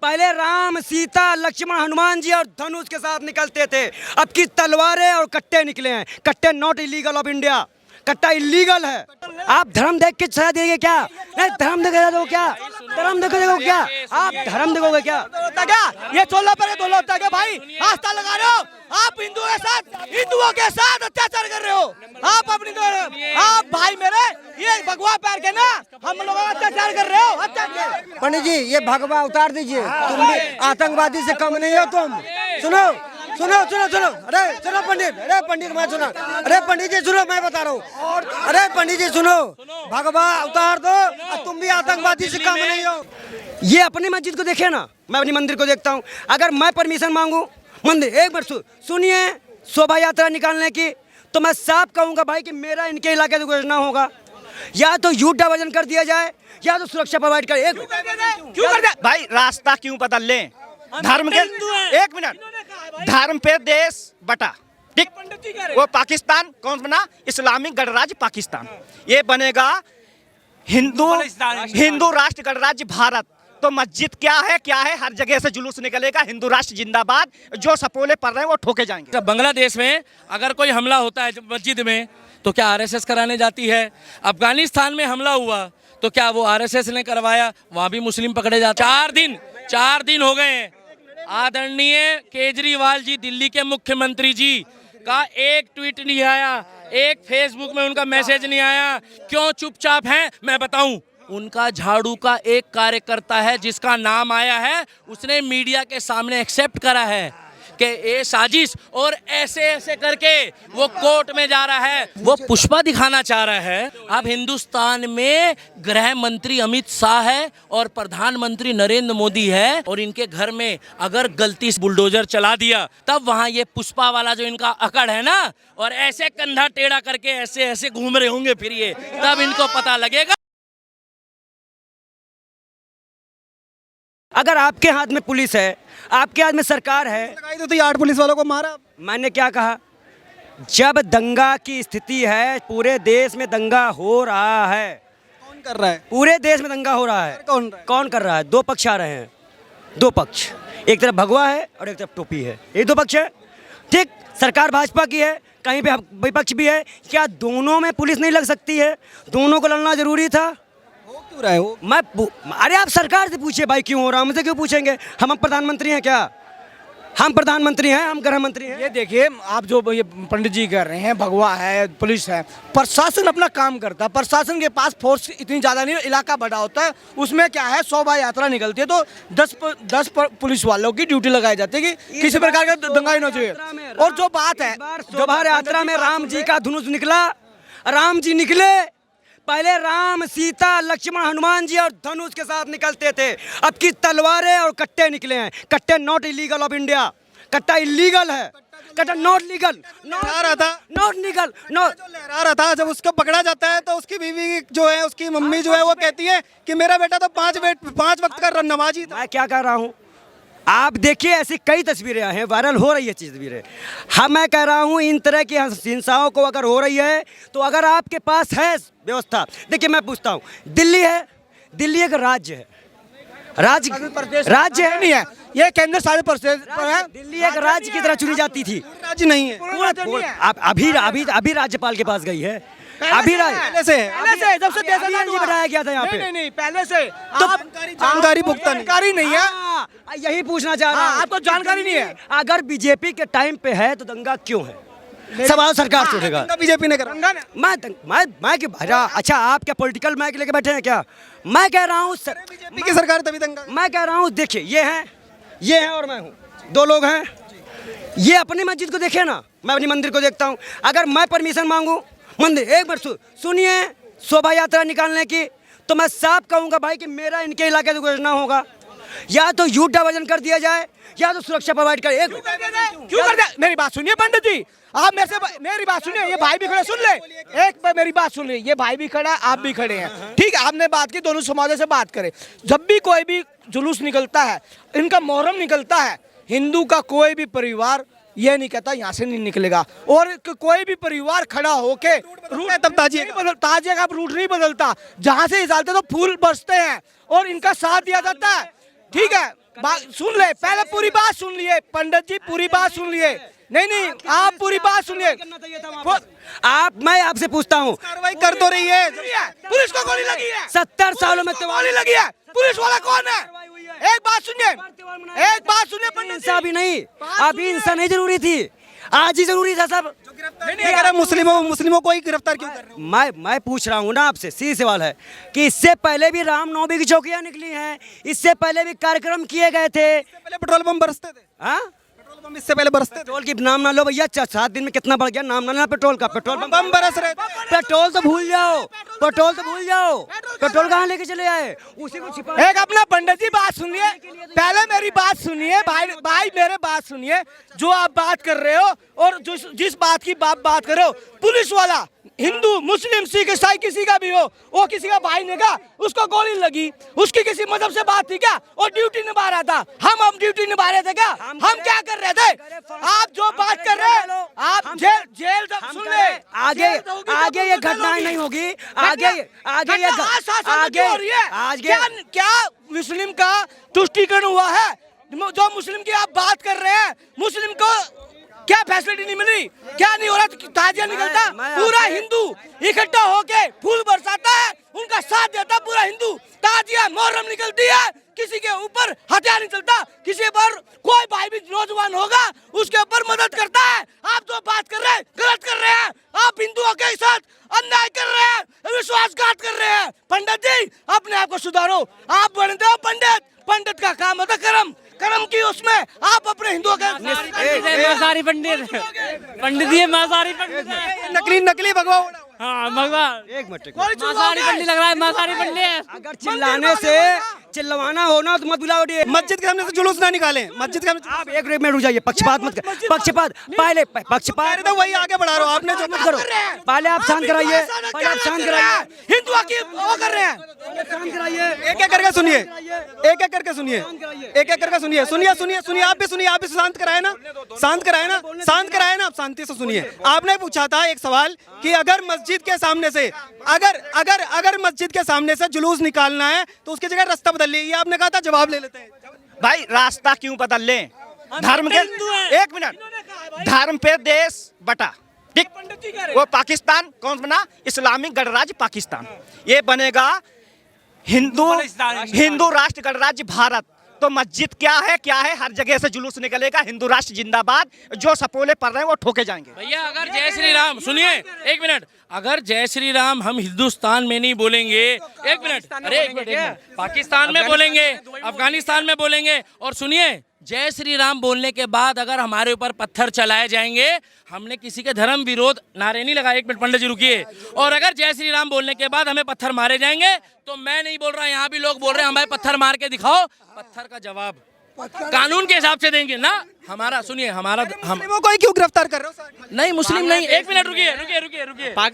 पहले राम सीता लक्ष्मण हनुमान जी और धनुष के साथ निकलते थे, अब की तलवारें और कट्टे निकले हैं। कट्टे नॉट इलीगल ऑफ इंडिया, कट्टा इलीगल है। आप धर्म देख के सजा देंगे क्या? नहीं, धर्म देख के क्या? धर्म देख के क्या? आप धर्म देखोगे क्या? ये 16 पर 2 होता है क्या भाई? आस्था लगा रहे हो आप हिंदुओं के साथ अत्याचार कर रहे हो आप अपनी। आप भाई मेरे ये भगवा पैर के ना हम लोगों का अत्याचार कर रहे हो। पंडित जी ये भगवा उतार दीजिए, तुम भी आतंकवादी से कम नहीं हो तुम। सुनो सुनो सुनो सुनो, अरे सुनो पंडित, अरे पंडित मैं सुना, अरे पंडित जी सुनो मैं बता रहा हूँ, अरे पंडित जी सुनो, भगवा उतार दो, तुम भी आतंकवादी से कम नहीं हो। ये अपनी मस्जिद को देखे ना, मैं अपनी मंदिर को देखता हूँ। अगर मैं परमिशन मांगू मंदिर, एक बार सुनिए शोभा यात्रा निकालने की, तो मैं साफ कहूँगा भाई कि मेरा इनके इलाके से कुछ ना होगा। या तो यूथ डाइवर्जन कर दिया जाए या तो सुरक्षा प्रोवाइड कर। क्यों कर दे भाई? रास्ता क्यों बदल लें? धर्म के एक मिनट, धर्म पे देश बटा, ठीक? वो पाकिस्तान कौन बना? इस्लामिक गणराज्य पाकिस्तान। ये बनेगा हिंदू राष्ट्र गणराज्य भारत। तो मस्जिद क्या है? हर जगह से जुलूस निकलेगा, हिंदू राष्ट्र जिंदाबाद। जो सपोले पड़ रहे हैं वो ठोके जाएंगे। बांग्लादेश में अगर कोई हमला होता है मस्जिद में तो क्या आरएसएस कराने जाती है? अफगानिस्तान में हमला हुआ तो क्या वो आरएसएस ने करवाया? वहां भी मुस्लिम पकड़े जाते। 4 दिन हो गए हैं। आदरणीय केजरीवाल जी, दिल्ली के मुख्यमंत्री जी का एक ट्वीट नहीं आया, एक फेसबुक में उनका मैसेज नहीं आया। क्यों चुपचाप हैं? मैं बताऊं, उनका झाड़ू का एक कार्यकर्ता है जिसका नाम आया है, उसने मीडिया के सामने एक्सेप्ट करा है कि ये साजिश, और ऐसे ऐसे करके वो कोर्ट में जा रहा है। वो पुष्पा दिखाना चाह रहा है। अब हिंदुस्तान में गृह मंत्री अमित शाह है और प्रधानमंत्री नरेंद्र मोदी है, और इनके घर में अगर गलती से बुलडोजर चला दिया तब वहां ये पुष्पा वाला जो इनका अकड़ है ना, और ऐसे कंधा टेढ़ा करके ऐसे ऐसे घूम रहे होंगे फिर ये, तब इनको पता लगेगा। अगर आपके हाथ में पुलिस है, आपके हाथ में सरकार है, तो 8 पुलिस वालों को मारा। मैंने क्या कहा? जब दंगा की स्थिति है, पूरे देश में दंगा हो रहा है। कौन कर रहा है? पूरे देश में दंगा हो रहा है। कौन कर रहा है? 2 पक्ष आ रहे हैं, 2 पक्ष, एक तरफ भगवा है और एक तरफ टोपी है। ये 2 पक्ष है, ठीक? सरकार भाजपा की है, कहीं पे विपक्ष भी है। क्या दोनों में पुलिस नहीं लग सकती है? दोनों को लड़ना जरूरी था। रहा है वो। अरे आप सरकार से पूछिए भाई क्यों हो रहा है, हमसे क्यों पूछेंगे? हम प्रधानमंत्री हैं क्या? हम प्रधानमंत्री हैं, हम गृह मंत्री हैं। ये देखिए, आप जो ये पंडित जी कर रहे हैं, भगवा है, पुलिस है, प्रशासन अपना काम करता है। प्रशासन के पास फोर्स इतनी ज्यादा नहीं, इलाका बड़ा होता है, उसमें क्या है, शोभा यात्रा निकलती है तो 10 पुलिस वालों की ड्यूटी लगाई जाती है कि किसी प्रकार का दंगा नहीं होना चाहिए। और जो बात है, शोभा यात्रा में राम जी का धनुष निकला, राम जी निकले, पहले राम सीता लक्ष्मण हनुमान जी और धनुष के साथ निकलते थे, अब की तलवारें और कट्टे निकले हैं। कट्टे नॉट इलीगल ऑफ इंडिया, कट्टा इलीगल है, कट्टा नॉट लीगल, नॉट लीगल। लहरा रहा था, जब उसको पकड़ा जाता है तो उसकी बीवी जो है, उसकी मम्मी जो है, वो कहती है कि मेरा बेटा तो 5 वक्त का नमाजी था। मैं क्या कह रहा हूँ, आप देखिए ऐसी कई तस्वीरें हैं, वायरल हो रही है तस्वीरें। हाँ, मैं कह रहा हूँ इन तरह की हिंसाओं को अगर हो रही है तो अगर आपके पास है व्यवस्था, देखिए मैं पूछता हूँ, दिल्ली है, दिल्ली एक राज्य है, राज्य है नहीं है, ये केंद्र शासित प्रदेश है। दिल्ली एक राज्य की तरह चुनी जाती थी, राज्य नहीं है। अभी राज्यपाल के पास गई है, अभी पहले से जब से बनाया गया था यहाँ पे। नहीं, पहले से जानकारी पुख्ता जानकारी नहीं है, यही पूछना चाह रहा हूँ। आपको जानकारी नहीं है? अगर बीजेपी के टाइम पे है तो दंगा क्यों है? सवाल सरकार से उठेगा। बीजेपी ने करा। मैं कि भाई, अच्छा आप क्या पॉलिटिकल माइक लेके बैठे हैं क्या? मैं कह रहा हूँ बीजेपी की सरकार तभी दंगा। मैं कह रहा हूँ देखिए, ये है और मैं हूँ, 2 लोग हैं। ये अपनी मस्जिद को देखे ना, मैं अपनी मंदिर को देखता हूँ। अगर मैं परमिशन मांगू मंदिर, एक बार सुनिए शोभा यात्रा निकालने की, तो मैं साफ कहूँगा भाई कि मेरा इनके इलाके से कुछ ना होगा। या तो यूथ डाइवर्जन कर दिया जाए या तो सुरक्षा प्रोवाइड कर। क्यों कर दे? मेरी बात सुनिए पंडित जी, आप मेरे से मेरी बात सुनिए। ये भाई भी खड़े, सुन ले, एक बार मेरी बात सुन ले। ये भाई भी खड़ा है, आप भी खड़े हैं, ठीक है? आपने बात की, दोनों समाजों से बात करें। जब भी कोई भी जुलूस निकलता है, इनका मुहर्रम निकलता है, हिंदू का कोई भी परिवार ये नहीं कहता यहाँ से नहीं निकलेगा, और कोई भी परिवार खड़ा होके रूट तब ताजिए का रूट नहीं बदलता। जहाँ से डालते तो फूल बरसते हैं और इनका साथ दिया जाता है, ठीक है? सुन ले, पहले पूरी बात सुन लिए पंडित जी, पूरी बात सुन लिए। नहीं आप पूरी बात सुनिए। मैं आपसे पूछता हूँ, कार्रवाई कर तो रही है, पुलिस को गोली लगी है, 70 सालों में गोली लगी है, पुलिस वाला कौन है? एक बात सुनिए पंडित जी। अभी नहीं, अभी इंसान नहीं जरूरी थी, आज ही जरूरी था सब। नहीं अगर मुस्लिमों को ही गिरफ्तार क्यों कर रहे हो? मैं पूछ रहा हूँ ना आपसे, सीधी सवाल है कि इससे पहले भी रामनवमी की चौकियां निकली हैं, इससे पहले भी कार्यक्रम किए गए थे। पहले पेट्रोल पंप बरसते थे, हाँ पेट्रोल पंप इससे पहले बरसते थे। पेट्रोल की नाम ना लो भैया, 7 दिन में कितना बढ़ गया, नाम ना लेना पेट्रोल का। पेट्रोल पंप बरस रहे थे। पेट्रोल तो भूल जाओ, पेट्रोल कहाँ लेके चले आए, उसी को छिपा। एक अपना पंडित जी बात सुनिए, पहले मेरी बात सुनिए भाई मेरे बात सुनिए। जो आप बात कर रहे हो और जिस बात की बात कर रहे हो, पुलिस वाला हिंदू मुस्लिम सिख ईसाई किसी का भी हो, वो किसी का भाई ने कहा, उसको गोली लगी, उसकी किसी मजहब से बात थी क्या? और ड्यूटी निभा रहा था, हम ड्यूटी निभा रहे थे क्या? हम क्या कर रहे थे? आप जो बात कर रहे हैं, आप जेल सुन ले। आगे ये घटनाएं नहीं होगी, आगे क्या मुस्लिम का तुष्टीकरण हुआ है? जो मुस्लिम की आप बात कर रहे हैं, मुस्लिम को क्या फैसिलिटी नहीं मिली, क्या नहीं हो रहा? ताजिया निकलता, पूरा हिंदू इकट्ठा होके फूल बरसाता है, उनका साथ देता पूरा हिंदू। ताजिया मोहर्रम निकलती है, किसी के ऊपर हथियार नहीं चलता, किसी पर कोई भाई भी नौजवान होगा उसके ऊपर मदद करता है। आप जो बात कर रहे हैं गलत कर रहे हैं, आप हिंदुओं के साथ अन्याय कर रहे हैं, विश्वासघात कर रहे हैं। पंडित जी अपने आप को सुधारो, आप बनते हो पंडित का काम होता कर्म की, उसमें आप अपने हिंदुओं के मांसाहारी पंडित ये मांसाहारी पंडित नकली भगवा। हाँ भगवान, एक मिनट, मांसाहारी पंडित लग रहा है, मांसाहारी पंडित। अगर चिल्लाने से चिल्लवाना हो ना तो मत बुलाओ। मस्जिद के सामने से जुलूस ना निकाले, मस्जिद के आप एक मिनट रुक जाइए, पक्षपात मत कर, पक्षपात तो वही आगे बढ़ा रहा हूँ, आपने जो मत करो, पहले आप शांत कराइए, हिंदुओं की वो कर रहे हैं, शांत कराइए, एक एक करके सुनिए, एक एक करके सुनिए, आप भी सुनिए, आप भी शांत कराए ना, आप शांति से सुनिए। आपने पूछा था एक सवाल कि अगर मस्जिद के सामने से अगर मस्जिद के सामने से जुलूस निकालना है तो उसकी जगह रास्ता बदल लीजिए, आपने कहा था जवाब ले लेते हैं। भाई रास्ता क्यों बदल लें? धर्म के, एक मिनट, धर्म पे देश बटा, ठीक? वो पाकिस्तान कौन बना? इस्लामिक गणराज्य पाकिस्तान। ये बनेगा हिंदू राष्ट्र गणराज्य भारत। तो मस्जिद क्या है, हर जगह से जुलूस निकलेगा, हिंदू राष्ट्र जिंदाबाद। जो सपोले पढ़ रहे हैं वो ठोके जाएंगे। भैया अगर जय श्री राम, सुनिए एक मिनट, अगर जय श्री राम हम हिंदुस्तान में नहीं बोलेंगे, एक मिनट, पाकिस्तान में बोलेंगे, अफगानिस्तान में बोलेंगे, और सुनिए जय श्री राम बोलने के बाद अगर हमारे ऊपर पत्थर चलाए जाएंगे, हमने किसी के धर्म विरोध नारे नहीं लगाए, एक मिनट पंडित जी रुकिए, और अगर जय श्री राम बोलने के बाद हमें पत्थर मारे जाएंगे, तो मैं नहीं बोल रहा, यहाँ भी लोग बोल रहे हैं हमें पत्थर मार के दिखाओ, पत्थर का जवाब कानून के हिसाब से देंगे ना। हमारा सुनिए, हमारा हम कोई क्यों गिरफ्तार कर रहे हो? नहीं मुस्लिम नहीं, एक मिनट रुकिए,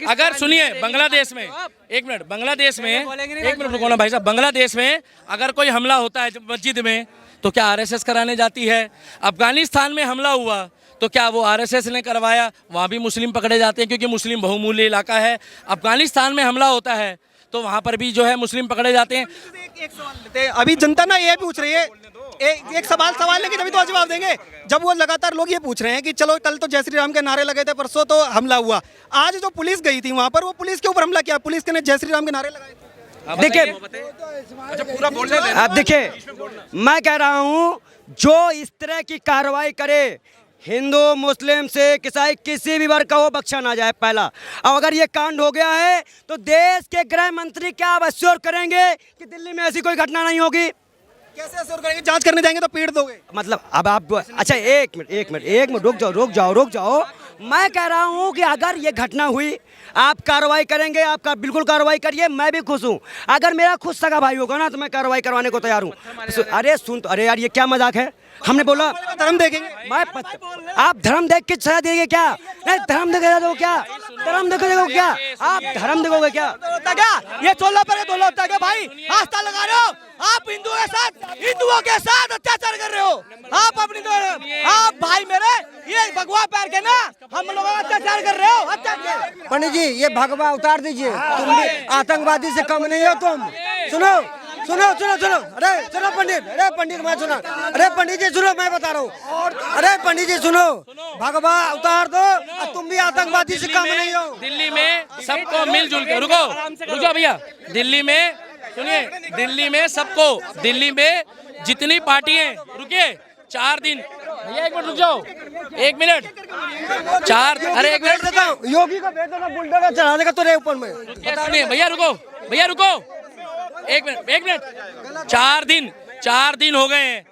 अगर सुनिए बांग्लादेश में, एक मिनट, बांग्लादेश में, एक मिनट रुको ना भाई साहब, बांग्लादेश में अगर कोई हमला होता है मस्जिद में तो क्या आरएसएस कराने जाती है? अफगानिस्तान में हमला हुआ तो क्या वो आरएसएस ने करवाया? वहाँ भी मुस्लिम पकड़े जाते हैं क्योंकि मुस्लिम बहुमूल्य इलाका है। अफगानिस्तान में हमला होता है तो वहाँ पर भी जो है मुस्लिम पकड़े जाते हैं। एक सवाल लेते हैं, अभी जनता ना ये पूछ रही है, एक सवाल लेके तभी तो जवाब देंगे। जब वो लगातार लोग ये पूछ रहे हैं कि चलो कल तो जय श्री राम के नारे लगे थे, परसों तो हमला हुआ, आज जो पुलिस गई थी वहाँ पर, वो पुलिस के ऊपर हमला किया, पुलिस के ने जय श्री राम के नारे लगाए थे। देखिए, अब देखिए, मैं कह रहा हूँ जो इस तरह की कार्रवाई करे, हिंदू मुस्लिम सिख ईसाई किसी भी वर्ग का वो बख्शा ना जाए। पहला, और अगर ये कांड हो गया है तो देश के गृह मंत्री क्या आप अश्योर करेंगे कि दिल्ली में ऐसी कोई घटना नहीं होगी? कैसे अश्योर करेंगे? जांच करने जाएंगे तो पीट दोगे। मतलब अब आप, अच्छा एक मिनट रुक जाओ। मैं कह रहा हूँ कि अगर ये घटना हुई, आप कार्रवाई करेंगे, आपका बिल्कुल कार्रवाई करिए, मैं भी खुश हूँ। अगर मेरा खुद सगा भाई होगा ना तो मैं कार्रवाई करवाने को तैयार हूँ। अरे यार ये क्या मजाक है? हमने बोला धर्म देखेंगे, आप धर्म देख के सजा देंगे क्या? नहीं, धर्म देखो क्या? धर्म देखो क्या? आप धर्म देखोगे क्या? ये 16 पर 2 होता है क्या भाई? आस्था लगा रहे हो आप, हिंदुओं के साथ अत्याचार कर रहे हो आप, आप भाई मेरे, ये भगवा पैर के ना हम लोग अत्याचार कर रहे हो। पंडित जी ये भगवा उतार दीजिए, तुम भी आतंकवादी से कम नहीं हो तुम। सुनो, सुनो सुनो सुनो, अरे सुनो पंडित, अरे पंडित मैं सुना, अरे पंडित जी सुनो, मैं बता रहा हूँ, अरे पंडित जी सुनो, भगवा उतार दो, और तुम भी आतंकवादी से कम नहीं हो। दिल्ली में सबको मिलजुल के रुको भैया, दिल्ली में सुनिए, दिल्ली में जितनी पार्टी हैं, रुकिए 4 दिन भैया, 1 मिनट रुक जाओ, 1 मिनट, 4 अरे 1 मिनट देता हूँ, योगी को भेज देना, बुलडोजर चला देगा तेरे ऊपर में। सुनिए भैया रुको 1 मिनट, 4 दिन हो गए हैं,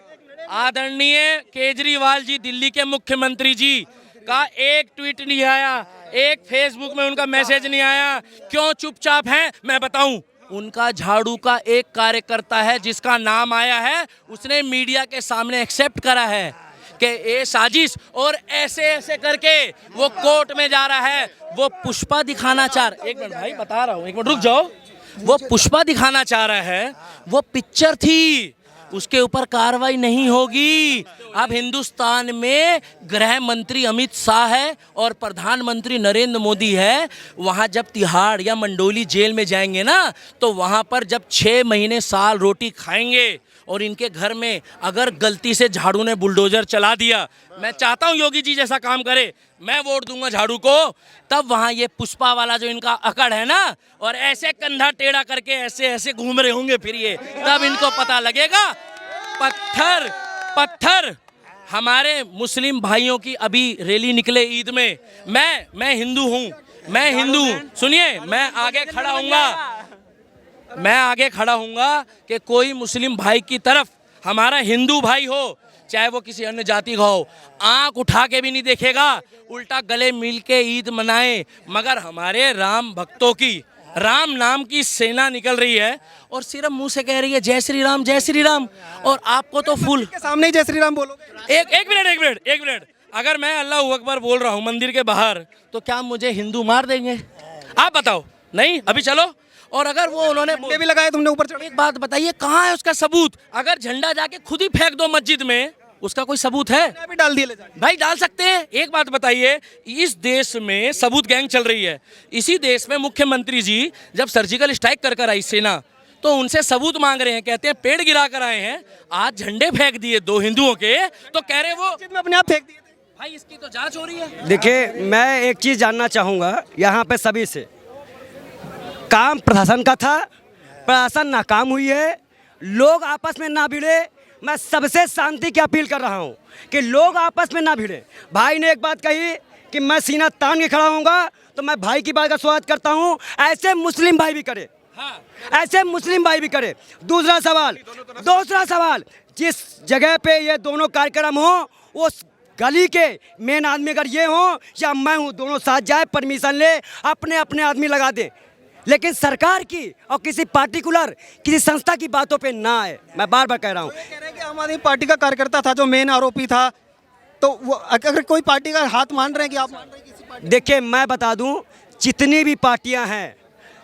आदरणीय केजरीवाल जी दिल्ली के मुख्यमंत्री जी का एक ट्वीट नहीं आया, एक फेसबुक में उनका मैसेज नहीं आया, क्यों चुपचाप हैं मैं बताऊं, उनका झाड़ू का एक कार्यकर्ता है जिसका नाम आया है, उसने मीडिया के सामने एक्सेप्ट करा है कि ये साजिश, और ऐसे ऐसे करके वो कोर्ट में जा रहा है, वो पुष्पा दिखाना चाह रहा है, 1 मिनट भाई बता रहा हूँ, 1 मिनट रुक जाओ, वो पुष्पा दिखाना चाह रहा है, वो पिक्चर थी, उसके ऊपर कार्रवाई नहीं होगी। अब हिंदुस्तान में गृह मंत्री अमित शाह है और प्रधानमंत्री नरेंद्र मोदी है, वहाँ जब तिहाड़ या मंडोली जेल में जाएंगे ना, तो वहाँ पर जब 6 महीने साल रोटी खाएंगे, और इनके घर में अगर गलती से झाड़ू ने बुलडोजर चला दिया, मैं चाहता हूँ योगी जी जैसा काम करे, मैं वोट दूंगा झाड़ू को, तब वहाँ ये पुष्पा वाला जो इनका अकड़ है ना, और ऐसे कंधा टेढ़ा करके ऐसे ऐसे घूम रहे होंगे फिर ये, तब इनको पता लगेगा पत्थर हमारे मुस्लिम भाइयों की अभी रैली निकले ईद में, मैं हिंदू हूँ, सुनिए, मैं आगे खड़ा हूँगा कि कोई मुस्लिम भाई की तरफ हमारा हिंदू भाई हो, चाहे वो किसी अन्य जाति का हो, आंख उठा के भी नहीं देखेगा, उल्टा गले मिल के ईद मनाए। मगर हमारे राम भक्तों की राम नाम की सेना निकल रही है और सिर्फ मुंह से कह रही है जय श्री राम, और आपको तो फूल के सामने ही जय श्री राम बोलोगे? एक मिनट, अगर मैं अल्लाह अकबर बोल रहा हूँ मंदिर के बाहर, तो क्या मुझे हिंदू मार देंगे? आप बताओ, नहीं? अभी चलो, और अगर वो उन्होंने झंडे भी लगाए तुमने ऊपर चढ़े, एक बात बताइए, कहाँ है उसका सबूत? अगर झंडा जाके खुद ही फेंक दो मस्जिद में, उसका कोई सबूत है? भी डाल दिए ले जाके। भाई डाल सकते हैं। एक बात बताइए, इस देश में सबूत गैंग चल रही है, इसी देश में मुख्यमंत्री जी जब सर्जिकल स्ट्राइक कर आई सेना, तो उनसे सबूत मांग रहे हैं, कहते हैं पेड़ गिरा कर आए हैं, आज झंडे फेंक दिए 2 हिंदुओं के, तो कह रहे वो में अपने आप फेंक दिए थे। भाई इसकी तो जांच हो रही है। देखिए, मैं एक चीज़ जानना चाहूँगा यहाँ पे सभी से, काम प्रशासन का था, प्रशासन नाकाम हुई है, लोग आपस में ना भिड़े, मैं सबसे शांति की अपील कर रहा हूँ कि लोग आपस में ना भिड़े। भाई ने एक बात कही कि मैं सीना तान के खड़ा होऊंगा, तो मैं भाई की बात का स्वागत करता हूँ, ऐसे मुस्लिम भाई भी करे, ऐसे मुस्लिम भाई भी करे। दूसरा सवाल, जिस जगह पे ये दोनों कार्यक्रम हो, उस गली के मेन आदमी अगर ये हो या मैं हूँ, दोनों साथ जाए, परमिशन ले, अपने अपने आदमी लगा दे, लेकिन सरकार की और किसी पार्टिकुलर किसी संस्था की बातों पे ना आए। मैं बार बार कह रहा हूँ। कह रहे हैं कि आम आदमी पार्टी का कार्यकर्ता था जो मेन आरोपी था, तो वो अगर कोई पार्टी का हाथ मान रहे हैं कि आप मान रहे हैं किसी पार्टी? देखिए, मैं बता दूं, जितनी भी पार्टियां हैं,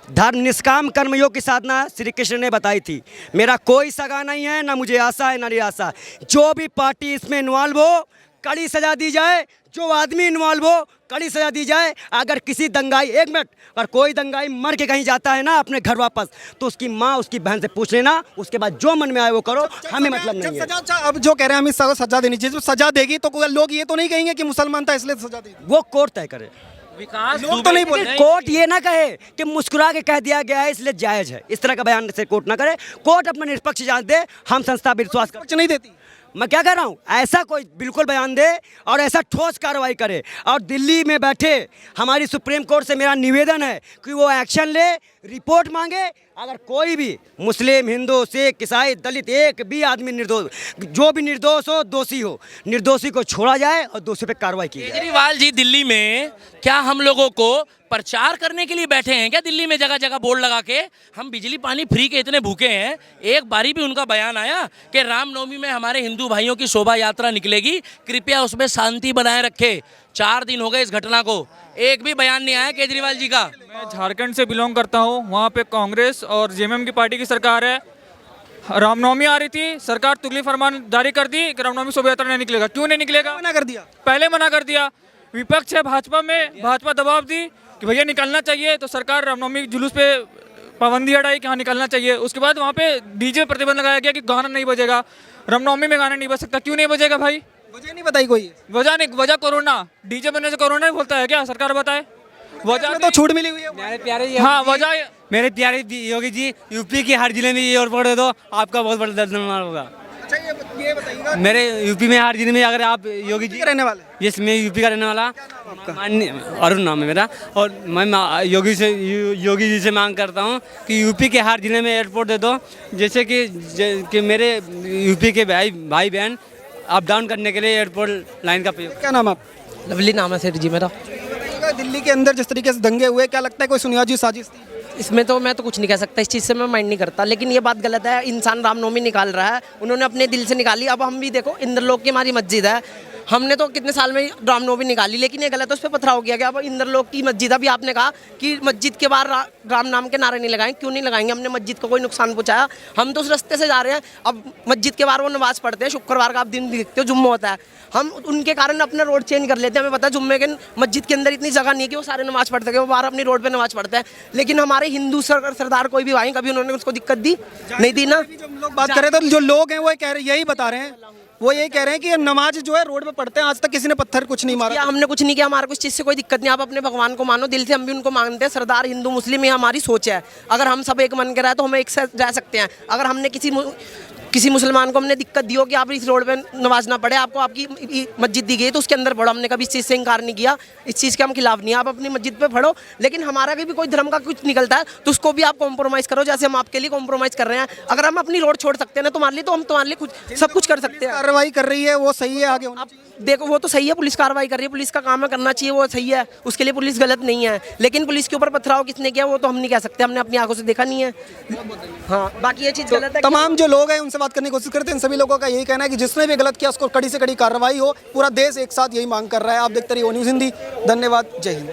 धर्म निष्काम कर्मयोग की साधना श्री कृष्ण ने बताई थी। मेरा कोई सगा नहीं है, ना मुझे आशा है ना निराशा। जो भी पार्टी इसमें इन्वॉल्व हो, कड़ी सजा दी जाए, जो आदमी इन्वॉल्व हो, कड़ी सजा दी जाए। अगर किसी दंगाई, 1 मिनट, अगर कोई दंगाई मर के कहीं जाता है ना अपने घर वापस, तो उसकी माँ उसकी बहन से पूछ लेना, उसके बाद जो मन में आए वो करो, हमें मतलब नहीं है। सजा, अब जो कह रहे हैं अमित शाह को सजा देनी चाहिए, जो सजा देगी तो लोग ये तो नहीं कहेंगे कि मुसलमान था इसलिए सजा देगी? वो कोर्ट तय करे। विकास लोग तो नहीं बोल रहे। कोर्ट ये ना कहे कि मुस्कुरा के कह दिया गया है इसलिए जायज है, इस तरह का बयान से कोर्ट ना करे। कोर्ट अपना निष्पक्ष जांच दे, हम संस्था विश्वास कर नहीं देती। मैं क्या कह रहा हूँ, ऐसा कोई बिल्कुल बयान दे और ऐसा ठोस कार्रवाई करे। और दिल्ली में बैठे हमारी सुप्रीम कोर्ट से मेरा निवेदन है कि वो एक्शन ले, रिपोर्ट मांगे। अगर कोई भी मुस्लिम, हिंदू, सिख, ईसाई, दलित, एक भी आदमी निर्दोष, जो भी निर्दोष हो, दोषी हो, निर्दोषी को छोड़ा जाए और दोषी पे कार्रवाई की जाए। केजरीवाल जी दिल्ली में क्या हम लोगों को प्रचार करने के लिए बैठे हैं क्या? दिल्ली में जगह जगह बोर्ड लगा के हम बिजली पानी फ्री के इतने भूखे हैं, एक बारी भी उनका बयान आया कि रामनवमी में हमारे हिंदू भाइयों की शोभा यात्रा निकलेगी, कृपया उसमें शांति बनाए रखे। 4 दिन हो गए इस घटना को, एक भी बयान नहीं आया केजरीवाल जी का। मैं झारखंड से बिलोंग करता हूँ, वहाँ पे कांग्रेस और जेएमएम की पार्टी की सरकार है। रामनवमी आ रही थी, सरकार तुगली फरमान जारी कर दी कि रामनवमी शोभा यात्रा नहीं निकलेगा। क्यों नहीं निकलेगा? मना कर दिया, पहले मना कर दिया। विपक्ष है भाजपा में, भाजपा दबाव दी कि भैया निकलना चाहिए, तो सरकार रामनवमी जुलूस पे पाबंदी हटाई कि हाँ निकलना चाहिए। उसके बाद वहाँ पे डीजे प्रतिबंध लगाया गया कि गाना नहीं बजेगा, रामनवमी में गाना नहीं बज सकता। क्यों नहीं बजेगा भाई? वजह नहीं बताई कोई, वजह कोरोना। डीजे बनने से कोरोना ही बोलता है क्या? सरकार बताए वजह तो छूट मिली हुई है। मेरे प्यारे हाँ वजह मेरे प्यारे योगी जी, यूपी के हर जिले में ये एयरपोर्ट दे दो, आपका बहुत बड़ा धन्यवाद होगा। अच्छा ये बताइएगा, मेरे यूपी में हर जिले में अगर आप योगी जी, रहने वाले यस मैं यूपी का रहने वाला, अरुण नाम है मेरा, और मैं योगी जी से मांग करता हूँ कि यूपी के हर जिले में एयरपोर्ट दे दो, जैसे कि मेरे यूपी के भाई बहन अप डाउन करने के लिए एयरपोर्ट लाइन का प्रयोग। क्या नाम आप? लवली नाम है सेठ जी मेरा। दिल्ली के अंदर जिस तरीके से दंगे हुए, क्या लगता है कोई सुनियोजित साजिश थी? इसमें तो मैं तो कुछ नहीं कह सकता, इस चीज़ से मैं माइंड नहीं करता, लेकिन ये बात गलत है। इंसान रामनवमी निकाल रहा है, उन्होंने अपने दिल से निकाली। अब हम भी देखो, इंद्रलोक की हमारी मस्जिद है, हमने तो कितने साल में रामनवमी निकाली, लेकिन ये गलत है, उस पर पथराव किया गया। अब इंद्रलोक की मस्जिद, अभी आपने कहा कि मस्जिद के बाहर राम नाम के नारे नहीं लगाएं, क्यों नहीं लगाएंगे? हमने मस्जिद को कोई नुकसान पहुंचाया? हम तो उस रास्ते से जा रहे हैं। अब मस्जिद के बाहर वो नमाज पढ़ते हैं, शुक्रवार का आप दिन देखते हो जुम्मा होता है, हम उनके कारण अपना रोड चेंज कर लेते हैं। हमें पता है जुम्मे के मस्जिद के अंदर इतनी जगह नहीं है कि वो सारे नमाज पढ़ सके, वो बाहर अपनी रोड पे नमाज पढ़ते हैं। लेकिन हमारे हिंदू सरदार कोई भी भाई, कभी उन्होंने उसको दिक्कत दी नहीं दी ना। जो हम लोग बात कर रहे थे, जो लोग हैं वो कह रहे, यही बता रहे हैं, वो यही कह रहे हैं कि नमाज जो है रोड पे पढ़ते हैं, आज तक किसी ने पत्थर कुछ नहीं मारा। या हमने कुछ नहीं किया, हमारे कुछ चीज़ से कोई दिक्कत नहीं। आप अपने भगवान को मानो दिल से, हम भी उनको मानते हैं। सरदार हिंदू मुस्लिम ये हमारी सोच है। अगर हम सब एक मन के रहे तो हम एक साथ रह सकते हैं। अगर हमने किसी मुसलमान को हमने दिक्कत दी हो कि आप इस रोड पे नमाज ना पढ़े, आपको आपकी मस्जिद दी गई तो उसके अंदर पढ़ो, हमने कभी इस चीज़ से इनकार नहीं किया, इस चीज़ के हम खिलाफ नहीं है। आप अपनी मस्जिद पे पढ़ो, लेकिन हमारा भी कोई धर्म का कुछ निकलता है तो उसको भी आप कॉम्प्रोमाइज़ करो, जैसे हम आपके लिए कॉम्प्रोमाइज़ कर रहे हैं। अगर हम अपनी रोड छोड़ सकते हैं ना तुम्हारे लिए, तो हम तुम्हारे लिए सब कुछ कर सकते हैं। कार्रवाई कर रही है वो सही है, आगे होना आप देखो, वो तो सही है, पुलिस कार्रवाई कर रही है, पुलिस का काम है, करना चाहिए, वो सही है, उसके लिए पुलिस गलत नहीं है। लेकिन पुलिस के ऊपर पथराव किसने किया वो तो हम नहीं कह सकते, हमने अपनी आंखों से देखा नहीं है। हाँ, बाकी ये चीज़ गलत है। तमाम जो लोग हैं उनसे बात करने की कोशिश करते हैं, इन सभी लोगों का यही कहना है कि जिसने भी गलत किया उसको कड़ी से कड़ी कार्रवाई हो। पूरा देश एक साथ यही मांग कर रहा है। आप देखते रहिए ओ न्यूज़ हिंदी। धन्यवाद, जय हिंद।